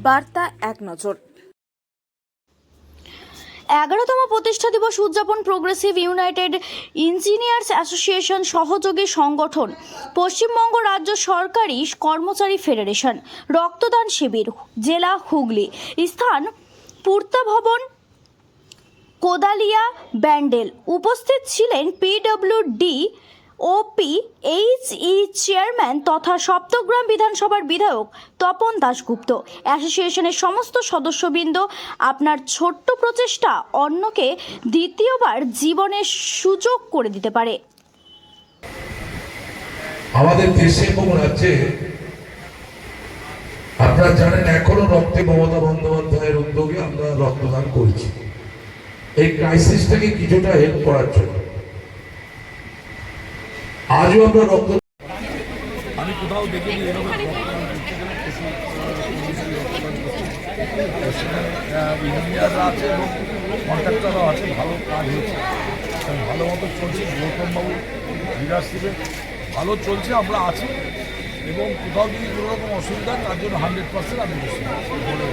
বার্তা এক নজর। 11তম প্রতিষ্ঠা দিবস উদযাপন প্রোগ্রেসিভ ইউনাইটেড ইঞ্জিনিয়ার্স অ্যাসোসিয়েশন সহযোগী সংগঠন, পশ্চিমবঙ্গ রাজ্য সরকারি কর্মচারী ফেডারেশন। রক্তদান শিবির, জেলা হুগলি। স্থান পূর্তা ভবন, কোদালিয়া, ব্যান্ডেল। উপস্থিত ছিলেন পিডব্লিউডি OPHE চেয়ারম্যান তথা সপ্তগ্রাম বিধানসভার বিধায়ক তপন দাশগুপ্ত। অ্যাসোসিয়েশনের সমস্ত সদস্যবৃন্দ, আপনার ছোট্ট প্রচেষ্টা অন্যকে দ্বিতীয়বার জীবনের সুযোগ করে দিতে পারে। আমাদের দেশে এবং রাজ্যে আপনারা জানেন এখনো রক্তে মমতা বন্দ্যোপাধ্যায়ের উদ্যোগে আমরা রক্তদান করছি এই ক্রাইসিসটাকে কিছুটা হেল্প করার জন্য। আজও আমরা রক্ত আমি কোথাও দেখিনি এরকম ইঞ্জিনিয়াররা আছে এবং কন্ট্রাক্টররাও আছে, ভালো কাজ হয়েছে, ভালো মতো চলছে। গৌতমবাবু লিডারশিপে ভালো চলছে, আমরা আছি এবং কোথাও যদি কোনো রকম অসুবিধা তার জন্য 100% আমি বলে